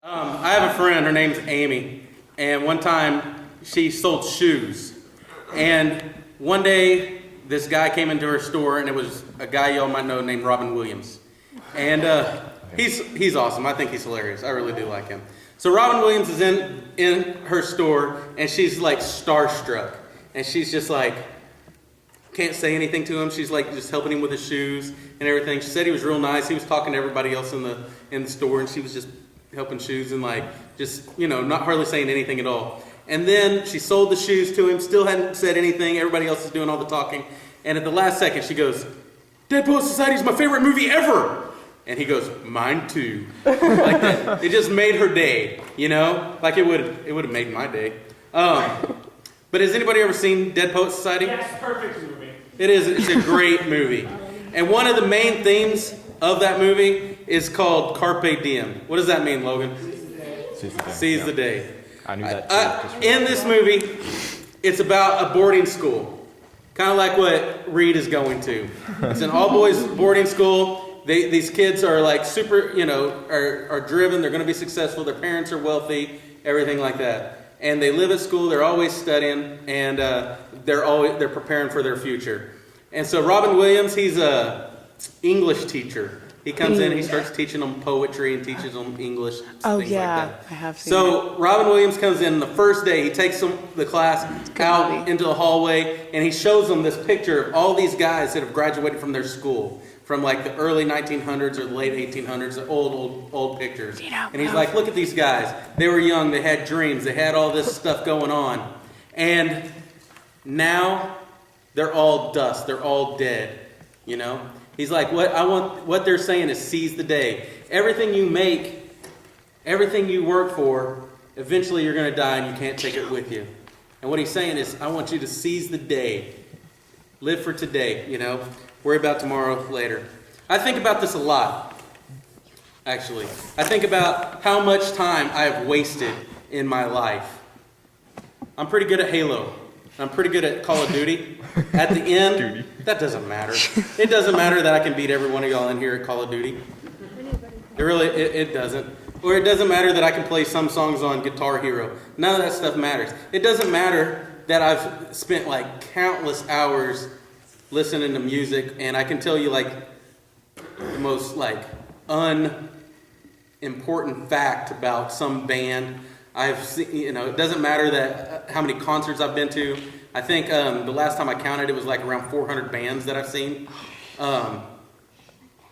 I have a friend, her name's Amy, and one time she sold shoes. And one day, this guy came into her store, and it was a guy y'all might know named Robin Williams. And he's awesome. I think he's hilarious. I really do like him. So Robin Williams is in her store, and she's like starstruck. And she's just like, can't say anything to him. She's like just helping him with his shoes and everything. She said he was real nice. He was talking to everybody else in the store, and she was just helping shoes and like just, not hardly saying anything at all. And then she sold the shoes to him, still hadn't said anything. Everybody else is doing all the talking. And at the last second, she goes, Dead Poet Society is my favorite movie ever. And he goes, mine too. Like that. It just made her day, like it would have made my day. But has anybody ever seen Dead Poet Society? Yes, perfect movie. It is. It's a great movie. And one of the main themes of that movie is called Carpe Diem. What does that mean, Logan? Seize the day. I knew that too. In this movie, it's about a boarding school. Kind of like what Reed is going to. It's an all-boys boarding school. These kids are like super, are driven. They're going to be successful. Their parents are wealthy, everything like that. And they live at school. They're always studying, and they're preparing for their future. And so Robin Williams, he's a English teacher. He comes in, he starts teaching them poetry and teaches them English. Oh things yeah, like that. I have seen So Robin Williams comes in the first day. He takes the class out into the hallway, and he shows them this picture of all these guys that have graduated from their school, from like the early 1900s or the late 1800s, the old pictures. And he's like, look at these guys. They were young. They had dreams. They had all this stuff going on, and now they're all dust. They're all dead. He's like, what they're saying is seize the day. Everything you make, everything you work for, eventually you're going to die and you can't take it with you. And what he's saying is, I want you to seize the day. Live for today, Worry about tomorrow later. I think about this a lot, actually. I think about how much time I have wasted in my life. I'm pretty good at Halo. I'm pretty good at Call of Duty. At the end, that doesn't matter. It doesn't matter that I can beat every one of y'all in here at Call of Duty. It doesn't. Or it doesn't matter that I can play some songs on Guitar Hero. None of that stuff matters. It doesn't matter that I've spent like countless hours listening to music, and I can tell you like the most like unimportant fact about some band. I've seen, it doesn't matter that how many concerts I've been to. I think the last time I counted, it was like around 400 bands that I've seen. I've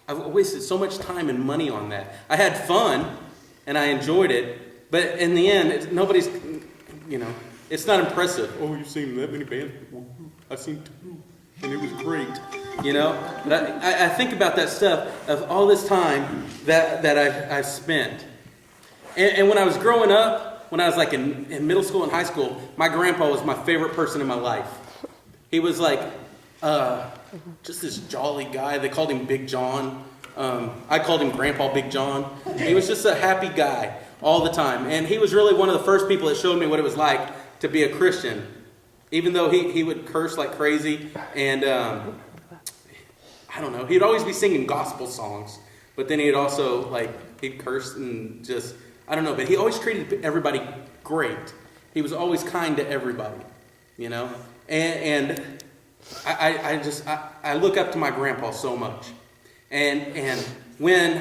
wasted so much time and money on that. I had fun, and I enjoyed it, but in the end, it's not impressive. Oh, you've seen that many bands before? I've seen 2, and it was great. But I think about that stuff of all this time that I've spent. And when I was growing up, when I was like in middle school and high school, my grandpa was my favorite person in my life. He was like just this jolly guy. They called him Big John. I called him Grandpa Big John. He was just a happy guy all the time. And he was really one of the first people that showed me what it was like to be a Christian. Even though he would curse like crazy. And I don't know. He'd always be singing gospel songs. But then he'd also he'd curse and just... I don't know, but he always treated everybody great. He was always kind to everybody, And I look up to my grandpa so much. And when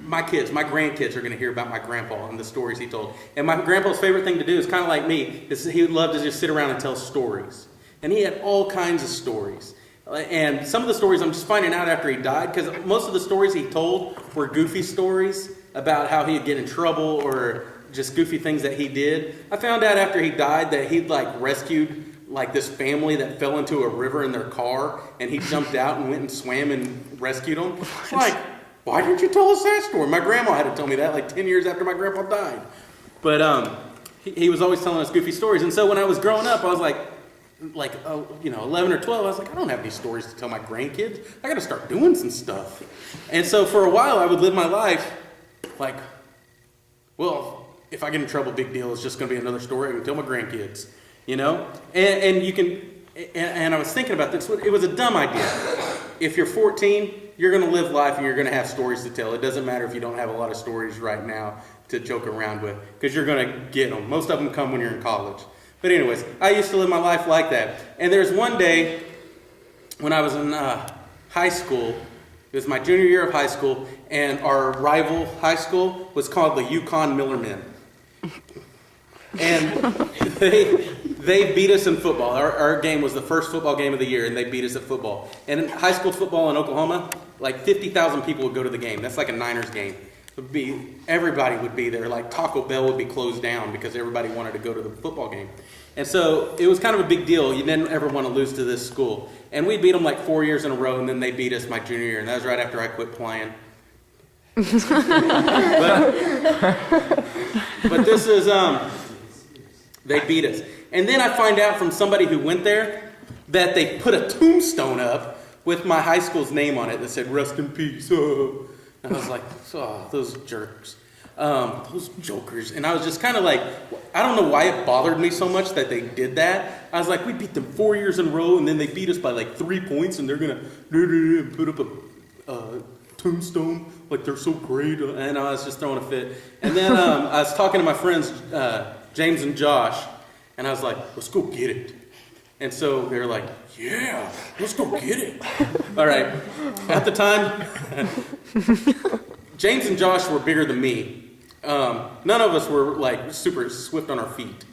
my grandkids are going to hear about my grandpa and the stories he told. And my grandpa's favorite thing to do is kind of like me, is he would love to just sit around and tell stories. And he had all kinds of stories. And some of the stories I'm just finding out after he died, because most of the stories he told were goofy stories about how he'd get in trouble or just goofy things that he did. I found out after he died that he'd rescued this family that fell into a river in their car, and he jumped out and went and swam and rescued them. Why didn't you tell us that story? My grandma had to tell me that 10 years after my grandpa died. But he was always telling us goofy stories. And so when I was growing up, I was 11 or 12, I was like, I don't have any stories to tell my grandkids. I got to start doing some stuff. And so for a while, I would live my life if I get in trouble, big deal. It's just going to be another story I can tell my grandkids, And you can, and I was thinking about this. It was a dumb idea. If you're 14 you're going to live life and you're going to have stories to tell. It doesn't matter if you don't have a lot of stories right now to joke around with, because you're going to get them. Most of them come when you're in college. But anyways, I used to live my life like that. And there's one day when I was in high school. It was my junior year of high school, and our rival high school was called the Yukon Millermen. And they beat us in football. Our game was the first football game of the year, and they beat us at football. And in high school football in Oklahoma, like 50,000 people would go to the game. That's like a Niners game. Everybody would be there. Like Taco Bell would be closed down because everybody wanted to go to the football game. And so it was kind of a big deal. You didn't ever want to lose to this school. And we beat them like 4 years in a row, and then they beat us my junior year. And that was right after I quit playing. But this is, they beat us. And then I find out from somebody who went there that they put a tombstone up with my high school's name on it that said, "Rest in peace." Oh. And I was like, oh, those jerks. Those jokers. And I was just kind of like, I don't know why it bothered me so much that they did that. I was like, we beat them 4 years in a row, and then they beat us by like 3 points, and they're going to put up a tombstone like they're so great. And I was just throwing a fit. And then I was talking to my friends, James and Josh, and I was like, let's go get it. And so they're like, yeah, let's go get it. All right. At the time, James and Josh were bigger than me. None of us were like super swift on our feet.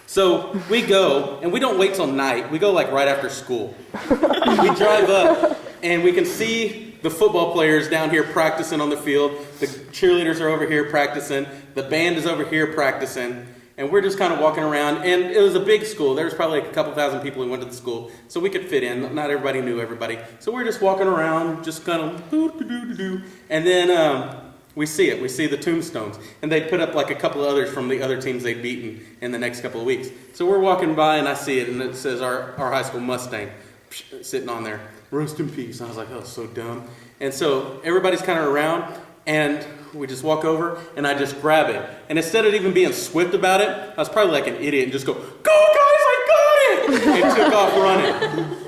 So we go, and we don't wait till night. We go like right after school. We drive up, and we can see the football players down here practicing on the field. The cheerleaders are over here practicing. The band is over here practicing. And we're just kind of walking around. And it was a big school. There was probably like a couple thousand people who went to the school. So we could fit in. Not everybody knew everybody. So we're just walking around, just kind of do. And then we see it. We see the tombstones. And they put up like a couple of others from the other teams they'd beaten in the next couple of weeks. So we're walking by, and I see it. And it says our high school Mustang sitting on there. Rest in peace. And I was like, oh, so dumb. And so everybody's kind of around. And we just walk over, and I just grab it. And instead of even being swift about it, I was probably like an idiot and just go, "Go, guys, I got it!" And took off running.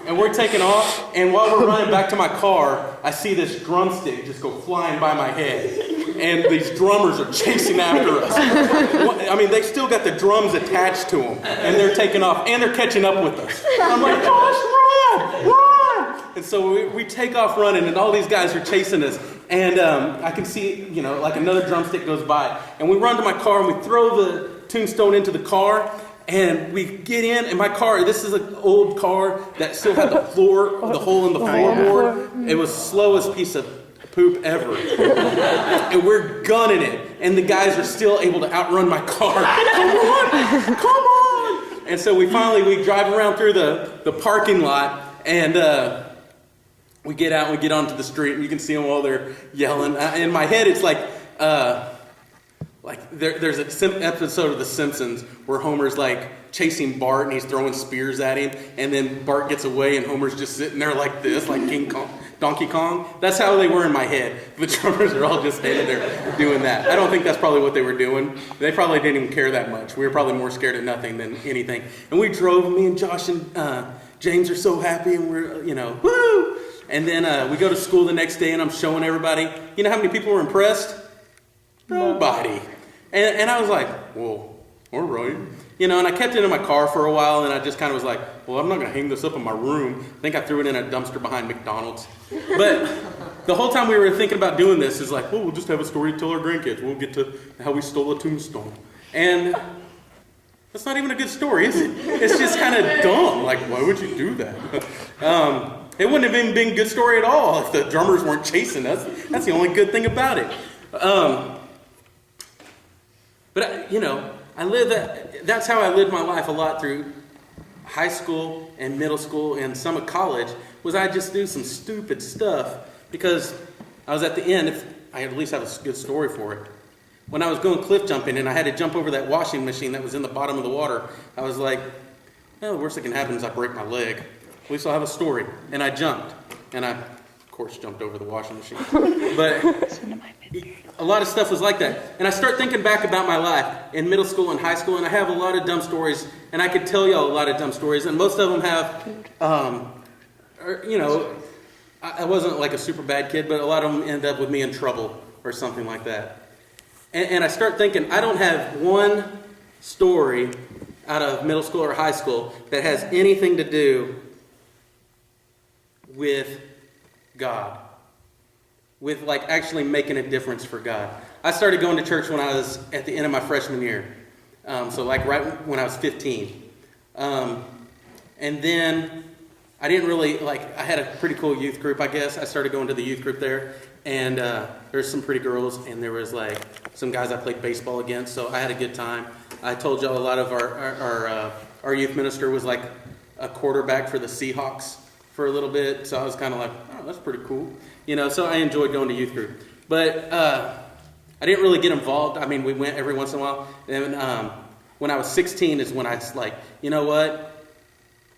And we're taking off, and while we're running back to my car, I see this drumstick just go flying by my head. And these drummers are chasing after us. I mean, they still got the drums attached to them, and they're taking off, and they're catching up with us. I'm like, "Gosh, run! And so we take off running, and all these guys are chasing us. And I can see, like another drumstick goes by. And we run to my car, and we throw the tombstone into the car. And we get in, and my car, this is an old car that still had the hole in the floorboard. It was the slowest piece of poop ever. And we're gunning it. And the guys are still able to outrun my car. Come on! And so we drive around through the parking lot, and we get out and we get onto the street, and you can see them while they're yelling. In my head, it's like there's an episode of The Simpsons where Homer's like chasing Bart, and he's throwing spears at him, and then Bart gets away, and Homer's just sitting there like this, like Donkey Kong. That's how they were in my head. The drummers are all just standing there doing that. I don't think that's probably what they were doing. They probably didn't even care that much. We were probably more scared of nothing than anything. And we drove, me and Josh and James are so happy, and we're, woo! And then we go to school the next day, and I'm showing everybody. You know how many people were impressed? Nobody. And I was like, well, all right. And I kept it in my car for a while, and I just kind of was like, well, I'm not going to hang this up in my room. I think I threw it in a dumpster behind McDonald's. But the whole time we were thinking about doing this is like, well, we'll just have a story to tell our grandkids. We'll get to how we stole a tombstone. And that's not even a good story, is it? It's just kind of dumb. Like, why would you do that? It wouldn't have even been a good story at all if the drummers weren't chasing us. That's the only good thing about it. But that's how I lived my life a lot through high school and middle school and some of college, was I just do some stupid stuff because I was at the end, if I at least have a good story for it. When I was going cliff jumping and I had to jump over that washing machine that was in the bottom of the water, I was like, the worst that can happen is I break my leg. At least I'll have a story. And I jumped. And I, of course, jumped over the washing machine. But a lot of stuff was like that. And I start thinking back about my life in middle school and high school, and I have a lot of dumb stories. And I could tell y'all a lot of dumb stories. And most of them have, I wasn't like a super bad kid, but a lot of them end up with me in trouble or something like that. And I start thinking, I don't have one story out of middle school or high school that has anything to do with God, with like actually making a difference for God. I started going to church when I was at the end of my freshman year, so like right when I was 15. And then I didn't really, like, I had a pretty cool youth group, I guess. I started going to the youth group there, and there's some pretty girls, and there was like some guys I played baseball against, so I had a good time. I told y'all a lot of our youth minister was like a quarterback for the Seahawks for a little bit, so I was kind of like, oh, that's pretty cool. So I enjoyed going to youth group. But I didn't really get involved. I mean, we went every once in a while. And when I was 16 is when I was like, you know what?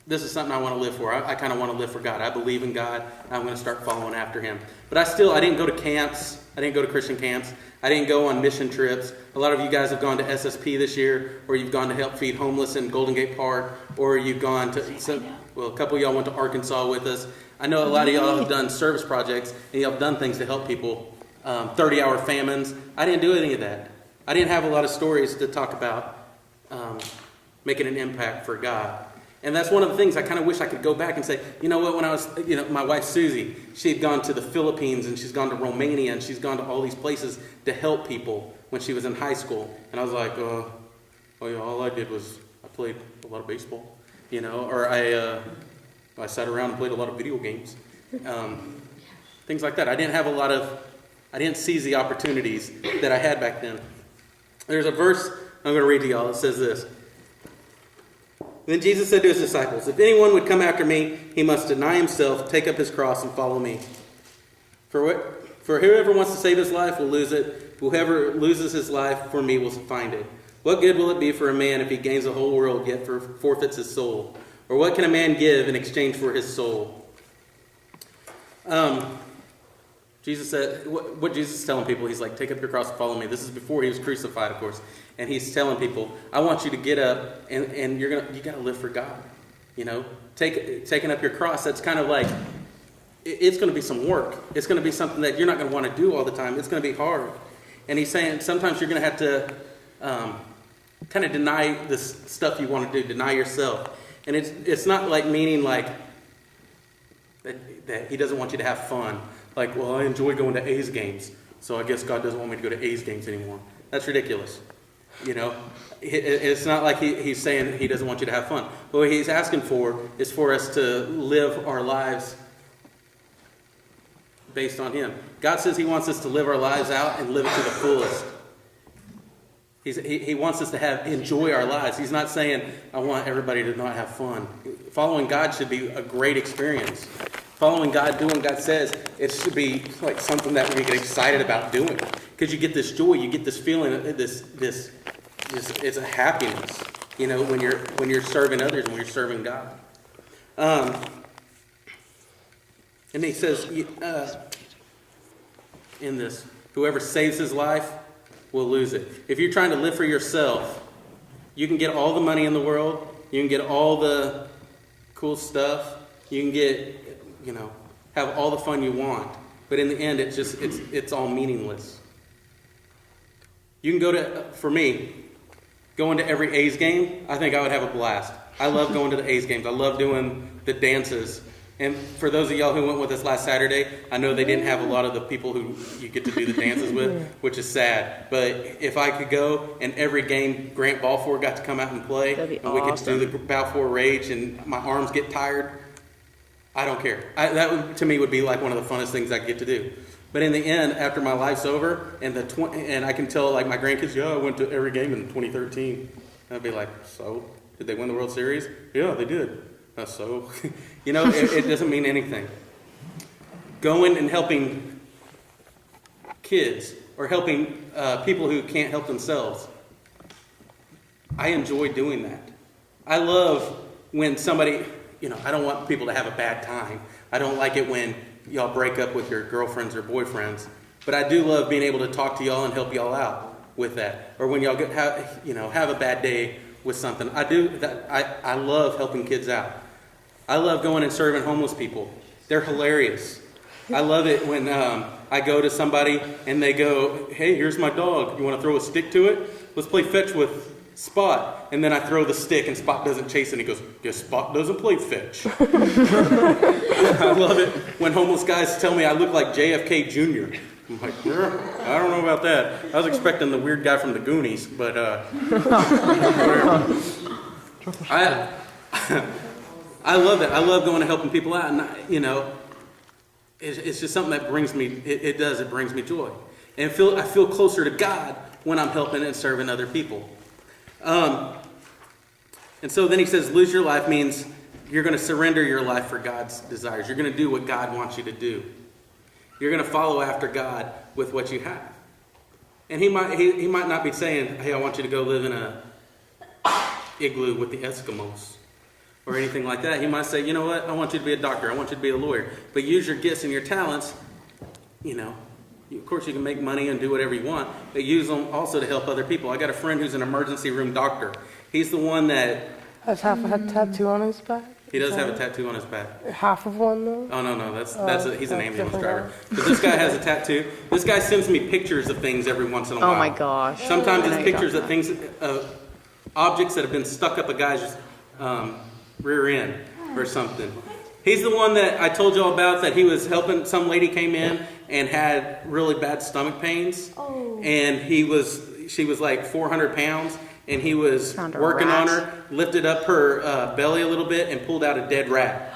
This is something I want to live for. I kind of want to live for God. I believe in God. I'm going to start following after Him. But I didn't go to camps. I didn't go to Christian camps. I didn't go on mission trips. A lot of you guys have gone to SSP this year, or you've gone to help feed homeless in Golden Gate Park, or you've gone to, a couple of y'all went to Arkansas with us. I know a lot of y'all have done service projects, and y'all have done things to help people. 30-hour famines. I didn't do any of that. I didn't have a lot of stories to talk about making an impact for God. And that's one of the things I kind of wish I could go back and say, you know what, when I was, my wife Susie, she had gone to the Philippines and she's gone to Romania and she's gone to all these places to help people when she was in high school. And I was like, all I did was I played a lot of baseball, or I sat around and played a lot of video games. Things like that. I didn't seize the opportunities that I had back then. There's a verse I'm going to read to y'all. It says this. Then Jesus said to his disciples, if anyone would come after me, he must deny himself, take up his cross, and follow me. For whoever wants to save his life will lose it. Whoever loses his life for me will find it. What good will it be for a man if he gains the whole world yet forfeits his soul? Or what can a man give in exchange for his soul? Jesus said, what Jesus is telling people, he's like, take up your cross and follow me. This is before he was crucified, of course. And he's telling people, I want you to get up and you got to live for God. Taking up your cross, that's kind of like, it's going to be some work. It's going to be something that you're not going to want to do all the time. It's going to be hard. And he's saying sometimes you're going to have to kind of deny this stuff you want to do, deny yourself. And it's not like meaning like that he doesn't want you to have fun. Like, well, I enjoy going to A's games, so I guess God doesn't want me to go to A's games anymore. That's ridiculous. It's not like he's saying he doesn't want you to have fun. But what he's asking for is for us to live our lives based on Him. God says He wants us to live our lives out and live it to the fullest. He wants us to enjoy our lives. He's not saying, I want everybody to not have fun. Following God should be a great experience. Following God, doing what God says, it should be like something that we get excited about doing. Because you get this joy, you get this feeling, this it's a happiness, when you're serving others and when you're serving God. And he says in this, whoever saves his life will lose it. If you're trying to live for yourself, you can get all the money in the world, you can get all the cool stuff, you can get, have all the fun you want. But in the end, it's all meaningless. You can for me, going to every A's game, I think I would have a blast. I love going to the A's games. I love doing the dances. And for those of y'all who went with us last Saturday, I know they didn't have a lot of the people who you get to do the dances with, which is sad. But if I could go and every game Grant Balfour got to come out and play, and we could do the Balfour Rage and my arms get tired, I don't care. That to me would be like one of the funnest things I get to do. But in the end, after my life's over, and I can tell like my grandkids, I went to every game in 2013. I'd be like, so? Did they win the World Series? Yeah, they did. So, it doesn't mean anything. Going and helping kids or helping people who can't help themselves, I enjoy doing that. I love when somebody, I don't want people to have a bad time. I don't like it when y'all break up with your girlfriends or boyfriends. But I do love being able to talk to y'all and help y'all out with that. Or when y'all have a bad day with something. I do that. I love helping kids out. I love going and serving homeless people. They're hilarious. I love it when I go to somebody and they go, hey, here's my dog. You want to throw a stick to it? Let's play fetch with Spot. And then I throw the stick and Spot doesn't chase it. And he goes, guess Spot doesn't play fetch. I love it when homeless guys tell me I look like JFK Jr. I'm like, yeah, I don't know about that. I was expecting the weird guy from the Goonies, but I love it. I love going and helping people out, and it's just something that brings me. It brings me joy, and I feel closer to God when I'm helping and serving other people. And so then he says, lose your life means you're going to surrender your life for God's desires. You're going to do what God wants you to do. You're going to follow after God with what you have. And he might not be saying, hey, I want you to go live in a igloo with the Eskimos or anything like that. He might say, you know what, I want you to be a doctor. I want you to be a lawyer. But use your gifts and your talents. Of course you can make money and do whatever you want, but use them also to help other people. I got a friend who's an emergency room doctor. He's the one that... Has half a tattoo on his back? He does have a tattoo on his back. Half of one, though? Oh, no. He's an ambulance driver. But this guy has a tattoo. This guy sends me pictures of things every once in a while. Oh, my gosh. Sometimes it's pictures of things, objects that have been stuck up a guy's rear end or something. He's the one that I told y'all about, that he was helping. Some lady came in and had really bad stomach pains. Oh. And she was like 400 pounds. And he was working on her, lifted up her belly a little bit, and pulled out a dead rat.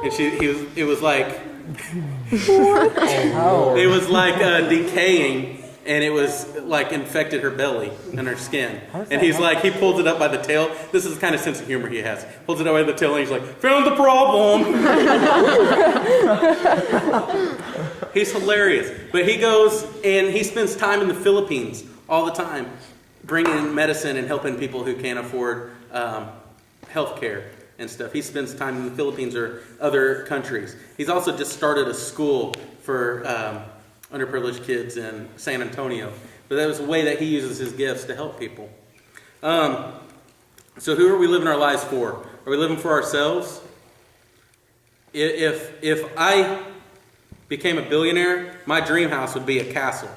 And it was like, it was like decaying, and it was like infected her belly and her skin. And he pulls it up by the tail. This is the kind of sense of humor he has. Pulls it up by the tail, and he's like, found the problem. He's hilarious. But he goes and he spends time in the Philippines all the time, bringing medicine and helping people who can't afford health care and stuff. He spends time in the Philippines or other countries. He's also just started a school for underprivileged kids in San Antonio. But that was a way that he uses his gifts to help people. So who are we living our lives for? Are we living for ourselves? If I became a billionaire, my dream house would be a castle.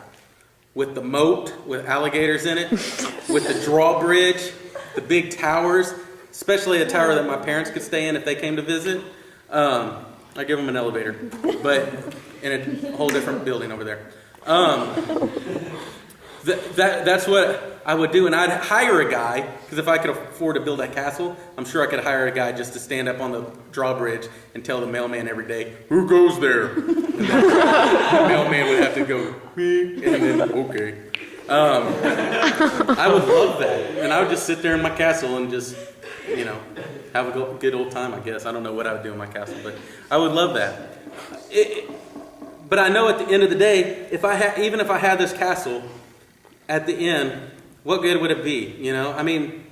With the moat, with alligators in it, with the drawbridge, the big towers, especially a tower that my parents could stay in if they came to visit. I give them an elevator, but in a whole different building over there. That's what I would do, and I'd hire a guy, because if I could afford to build that castle, I'm sure I could hire a guy just to stand up on the drawbridge and tell the mailman every day, who goes there? And then the mailman would have to go, me, and then, okay. I would love that, and I would just sit there in my castle and just, have a good old time, I guess. I don't know what I would do in my castle, but I would love that. But I know at the end of the day, even if I had this castle, at the end, what good would it be? I mean,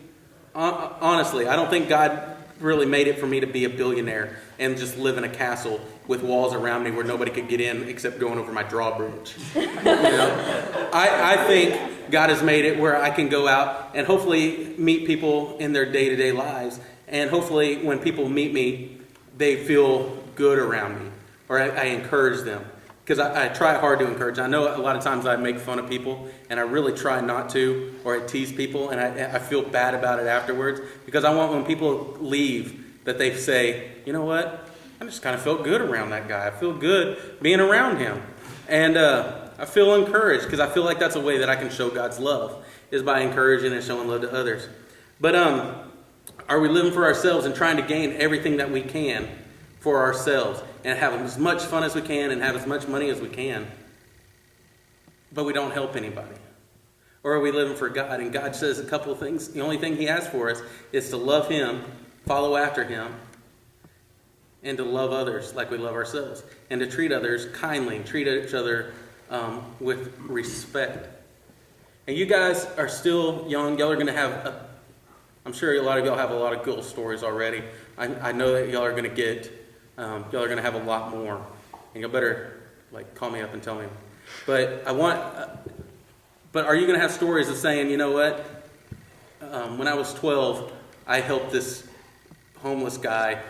honestly, I don't think God really made it for me to be a billionaire and just live in a castle with walls around me where nobody could get in except going over my drawbridge. I think God has made it where I can go out and hopefully meet people in their day-to-day lives. And hopefully when people meet me, they feel good around me, or I encourage them. Because I try hard to encourage. I know a lot of times I make fun of people, and I really try not to, or I tease people, and I feel bad about it afterwards. Because I want when people leave that they say, you know what, I just kind of felt good around that guy. I feel good being around him. And I feel encouraged, because I feel like that's a way that I can show God's love, is by encouraging and showing love to others. But are we living for ourselves and trying to gain everything that we can for ourselves? And have as much fun as we can and have as much money as we can, but we don't help anybody? Or are we living for God? And God says a couple of things. The only thing he asks for us is to love him, follow after him, and to love others like we love ourselves, and to treat others kindly and treat each other with respect. And you guys are still young. Y'all are going to have, I'm sure a lot of y'all have a lot of cool stories already. I know that y'all are going to get... y'all are going to have a lot more, and you'll better call me up and tell me. But but are you going to have stories of saying, you know what? When I was 12, I helped this homeless guy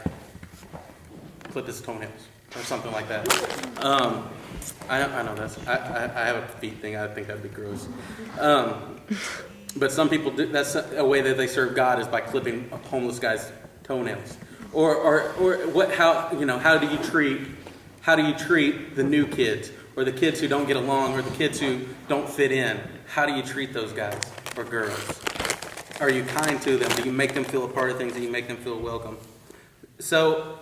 clip his toenails. or something like that. I know I have a feet thing. I think that'd be gross. But some people do. That's a way that they serve God, is by clipping a homeless guy's toenails. Or what? How do you treat the new kids, or the kids who don't get along, or the kids who don't fit in? How do you treat those guys or girls? Are you kind to them? Do you make them feel a part of things? Do you make them feel welcome? So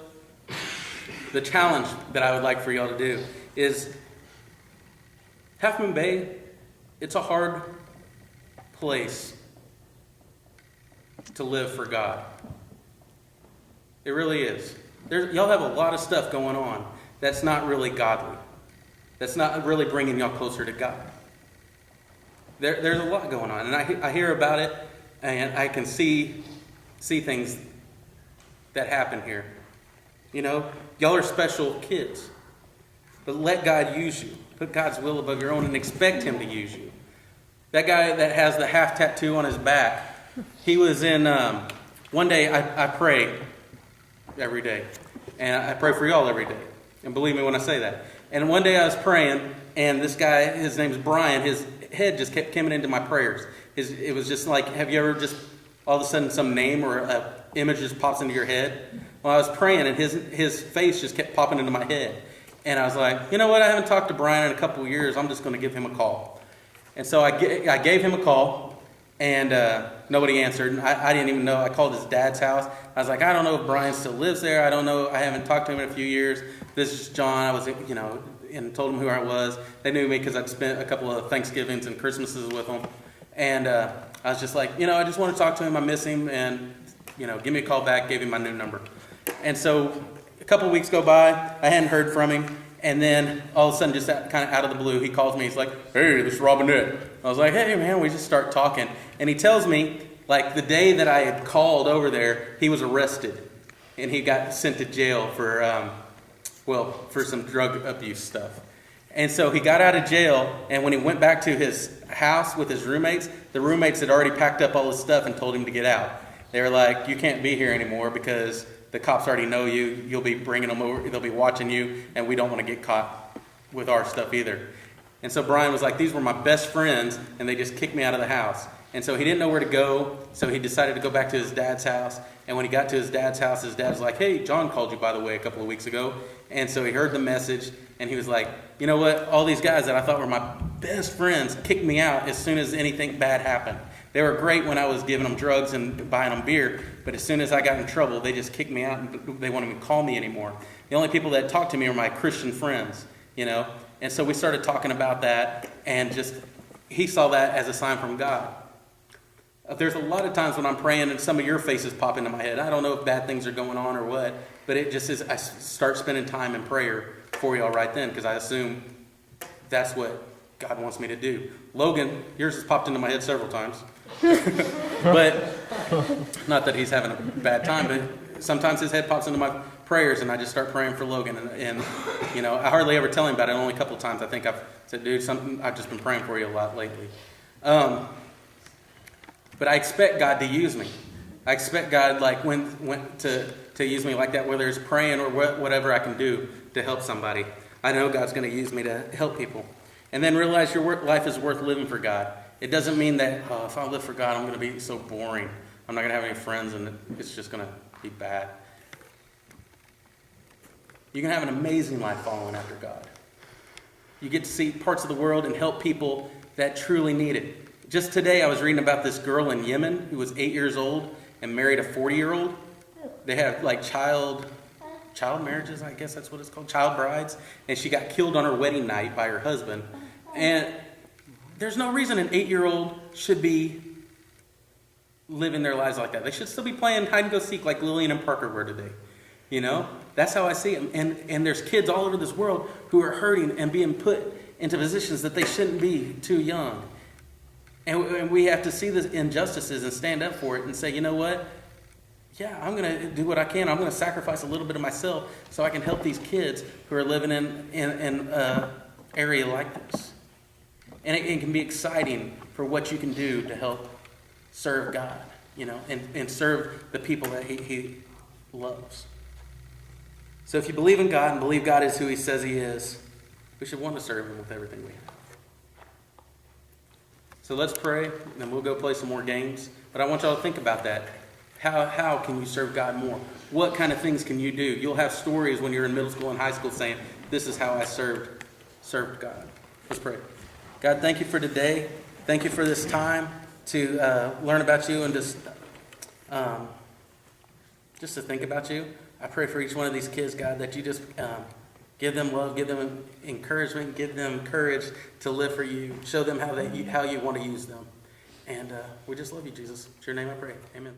the challenge that I would like for y'all to do is, Half Moon Bay, it's a hard place to live for God. It really is. Y'all have a lot of stuff going on that's not really godly. That's not really bringing y'all closer to God. There's a lot going on, and I hear about it, and I can see things that happen here. Y'all are special kids, but let God use you. Put God's will above your own and expect Him to use you. That guy that has the half tattoo on his back, he was in, one day I pray every day, and I pray for y'all every day, and believe me when I say that. And one day I was praying, and this guy, his name's Brian, his head just kept coming into my prayers. It was just like, have you ever just, all of a sudden some name or an image just pops into your head? Well, I was praying, and his face just kept popping into my head. And I was like, you know what, I haven't talked to Brian in a couple of years, I'm just going to give him a call. And so I gave him a call, and nobody answered. And I didn't even know. I called his dad's house. I was like, I don't know if Brian still lives there. I don't know. I haven't talked to him in a few years. This is John. I was, and told him who I was. They knew me because I'd spent a couple of Thanksgivings and Christmases with them. And I was just like, I just want to talk to him. I miss him. And, give me a call back. Gave him my new number. And so a couple of weeks go by. I hadn't heard from him. And then all of a sudden, just kind of out of the blue, he calls me. He's like, hey, this is Robinette. I was like, hey, man, we just start talking. And he tells me, like, the day that I had called over there, he was arrested. And he got sent to jail for some drug abuse stuff. And so he got out of jail, and when he went back to his house with his roommates, the roommates had already packed up all his stuff and told him to get out. They were like, you can't be here anymore because the cops already know you. You'll be bringing them over. They'll be watching you, and we don't want to get caught with our stuff either. And so Brian was like, these were my best friends, and they just kicked me out of the house. And so he didn't know where to go, so he decided to go back to his dad's house. And when he got to his dad's house, his dad was like, hey, John called you, by the way, a couple of weeks ago. And so he heard the message, and he was like, you know what? All these guys that I thought were my best friends kicked me out as soon as anything bad happened. They were great when I was giving them drugs and buying them beer, but as soon as I got in trouble, they just kicked me out and they wouldn't even call me anymore. The only people that talked to me were my Christian friends, And so we started talking about that, and he saw that as a sign from God. There's a lot of times when I'm praying and some of your faces pop into my head. I don't know if bad things are going on or what, but it just is, I start spending time in prayer for y'all right then, because I assume that's what God wants me to do. Logan, yours has popped into my head several times. But not that he's having a bad time, but sometimes his head pops into my prayers, and I just start praying for Logan. And I hardly ever tell him about it. Only a couple of times I think I've said, dude, I've just been praying for you a lot lately. But I expect God to use me. I expect God, like, when to use me like that, whether it's praying or whatever I can do to help somebody. I know God's going to use me to help people. And then realize your life is worth living for God. It doesn't mean that, if I live for God, I'm going to be so boring. I'm not going to have any friends, and it's just going to be bad. You can have an amazing life following after God. You get to see parts of the world and help people that truly need it. Just today, I was reading about this girl in Yemen who was 8 years old and married a 40-year-old. They have like child marriages, I guess that's what it's called, child brides. And she got killed on her wedding night by her husband. And there's no reason an 8-year-old should be living their lives like that. They should still be playing hide and go seek like Lillian and Parker were today. That's how I see them. And there's kids all over this world who are hurting and being put into positions that they shouldn't be too young. And we have to see the injustices and stand up for it and say, you know what? Yeah, I'm going to do what I can. I'm going to sacrifice a little bit of myself so I can help these kids who are living in an area like this. And it can be exciting for what you can do to help serve God, and serve the people that he loves. So if you believe in God and believe God is who he says he is, we should want to serve him with everything we have. So let's pray, and then we'll go play some more games. But I want y'all to think about that. How can you serve God more? What kind of things can you do? You'll have stories when you're in middle school and high school saying, this is how I served God. Let's pray. God, thank you for today. Thank you for this time to learn about you and just to think about you. I pray for each one of these kids, God, that you just give them love, give them encouragement, give them courage to live for you. Show them how you want to use them. And we just love you, Jesus. In your name I pray. Amen.